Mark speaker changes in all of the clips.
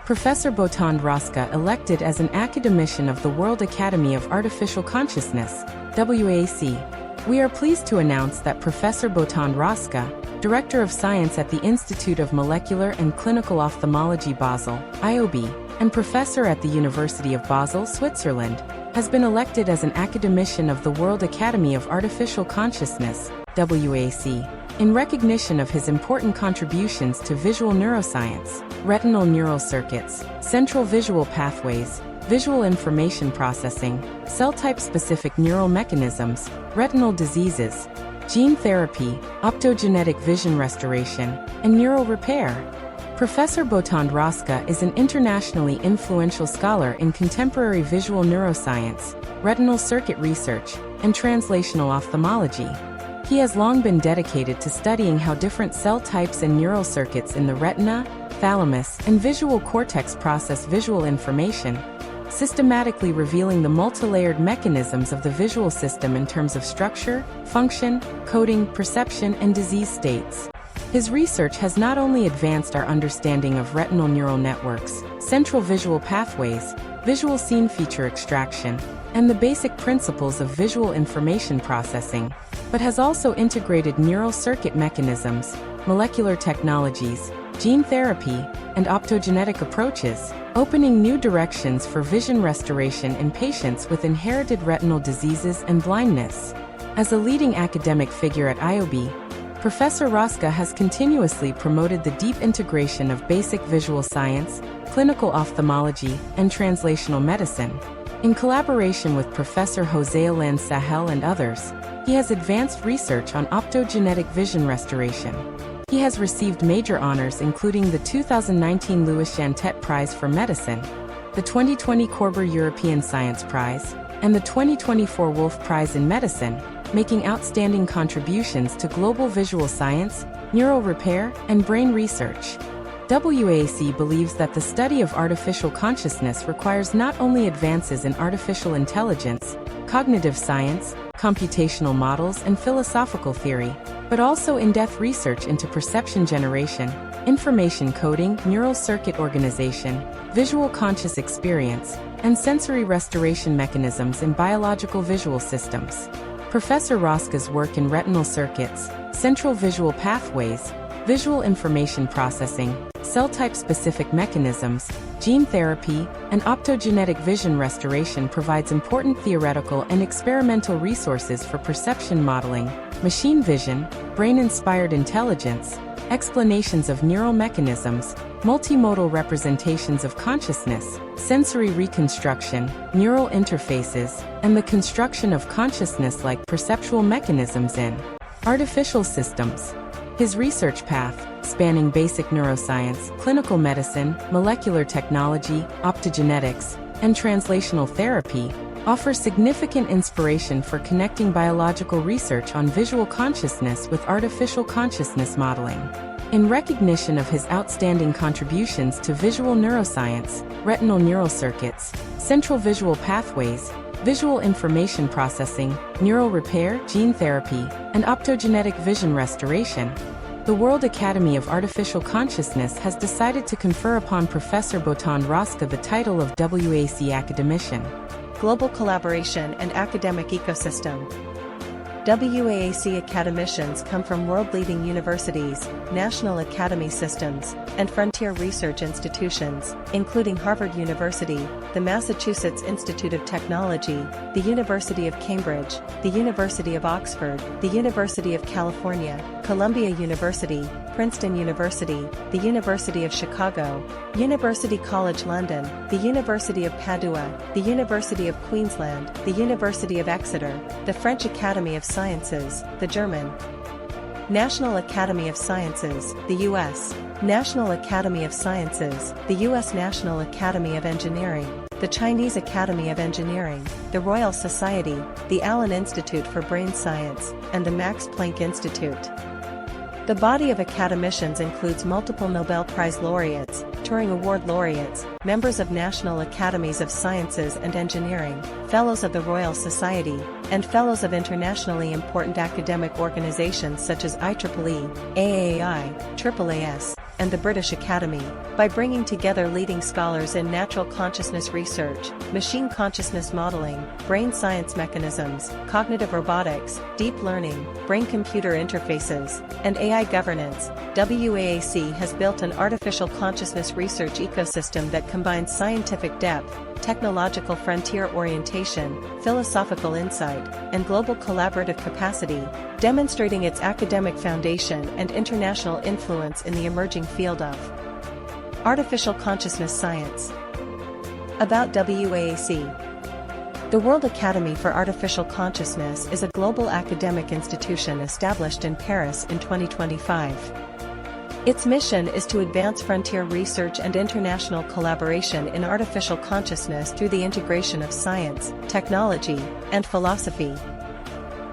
Speaker 1: Professor Botond Roska elected as an Academician of the World Academy of Artificial Consciousness, WAC. We are pleased to announce that Professor Botond Roska, Director of Science at the Institute of Molecular and Clinical Ophthalmology Basel, IOB, and Professor at the University of Basel, Switzerland, has been elected as an Academician of the World Academy of Artificial Consciousness, WAC, in recognition of his important contributions to visual neuroscience, retinal neural circuits, central visual pathways, visual information processing, cell-type-specific neural mechanisms, retinal diseases, gene therapy, optogenetic vision restoration, and neural repair. Professor Botond Roska is an internationally influential scholar in contemporary visual neuroscience, retinal circuit research, and translational ophthalmology. He has long been dedicated to studying how different cell types and neural circuits in the retina, thalamus, and visual cortex process visual information, systematically revealing the multi-layered mechanisms of the visual system in terms of structure, function, coding, perception, and disease states. His research has not only advanced our understanding of retinal neural networks, central visual pathways, visual scene feature extraction, and the basic principles of visual information processing, but has also integrated neural circuit mechanisms, molecular technologies, gene therapy, and optogenetic approaches, opening new directions for vision restoration in patients with inherited retinal diseases and blindness. As a leading academic figure at IOB, Professor Roska has continuously promoted the deep integration of basic visual science, clinical ophthalmology, and translational medicine. In collaboration with Professor José Alain Sahel and others, he has advanced research on optogenetic vision restoration. He has received major honors including the 2019 Louis Chantet Prize for Medicine, the 2020 Korber European Science Prize, and the 2024 Wolf Prize in Medicine, making outstanding contributions to global visual science, neural repair, and brain research. WAC believes that the study of artificial consciousness requires not only advances in artificial intelligence, cognitive science, computational models, and philosophical theory, but also in-depth research into perception generation, information coding, neural circuit organization, visual conscious experience, and sensory restoration mechanisms in biological visual systems. Professor Roska's work in retinal circuits, central visual pathways, visual information processing, cell-type-specific mechanisms, gene therapy, and optogenetic vision restoration provides important theoretical and experimental resources for perception modeling, machine vision, brain-inspired intelligence, explanations of neural mechanisms, multimodal representations of consciousness, sensory reconstruction, neural interfaces, and the construction of consciousness-like perceptual mechanisms in artificial systems. His research path, spanning basic neuroscience, clinical medicine, molecular technology, optogenetics, and translational therapy, offers significant inspiration for connecting biological research on visual consciousness with artificial consciousness modeling. In recognition of his outstanding contributions to visual neuroscience, retinal neural circuits, central visual pathways, visual information processing, neural repair, gene therapy, and optogenetic vision restoration, the World Academy of Artificial Consciousness has decided to confer upon Professor Botond Roska the title of WAC Academician.
Speaker 2: Global collaboration and academic ecosystem. WAC academicians come from world-leading universities, national academy systems, and frontier research institutions, including Harvard University, the Massachusetts Institute of Technology, the University of Cambridge, the University of Oxford, the University of California, Columbia University, Princeton University, the University of Chicago, University College London, the University of Padua, the University of Queensland, the University of Exeter, the French Academy of Sciences, the German National Academy of Sciences, the U.S. National Academy of Sciences, the U.S. National Academy of Engineering, the Chinese Academy of Engineering, the Royal Society, the Allen Institute for Brain Science, and the Max Planck Institute. The body of academicians includes multiple Nobel Prize laureates, Turing Award laureates, members of National Academies of Sciences and Engineering, Fellows of the Royal Society, and Fellows of internationally important academic organizations such as IEEE, AAI, AAAS, and the British Academy, by bringing together leading scholars in natural consciousness research, machine consciousness modeling, brain science mechanisms, cognitive robotics, deep learning, brain-computer interfaces, and AI governance. WAAC has built an artificial consciousness research ecosystem that combines scientific depth, technological frontier orientation, philosophical insight, and global collaborative capacity, demonstrating its academic foundation and international influence in the emerging field of artificial consciousness science. About WAAC. The World Academy for Artificial Consciousness is a global academic institution established in Paris in 2025. Its mission is to advance frontier research and international collaboration in artificial consciousness through the integration of science, technology, and philosophy.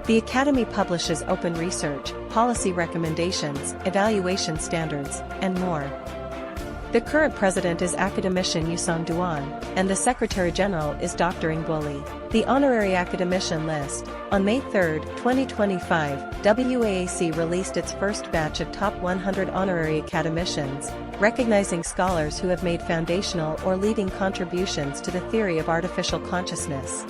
Speaker 2: The Academy publishes open research, policy recommendations, evaluation standards, and more. The current president is Academician Yusong Duan, and the Secretary General is Dr. Ngwoli. The honorary academician list. On May 3, 2025, WAAC released its first batch of top 100 honorary academicians, recognizing scholars who have made foundational or leading contributions to the theory of artificial consciousness.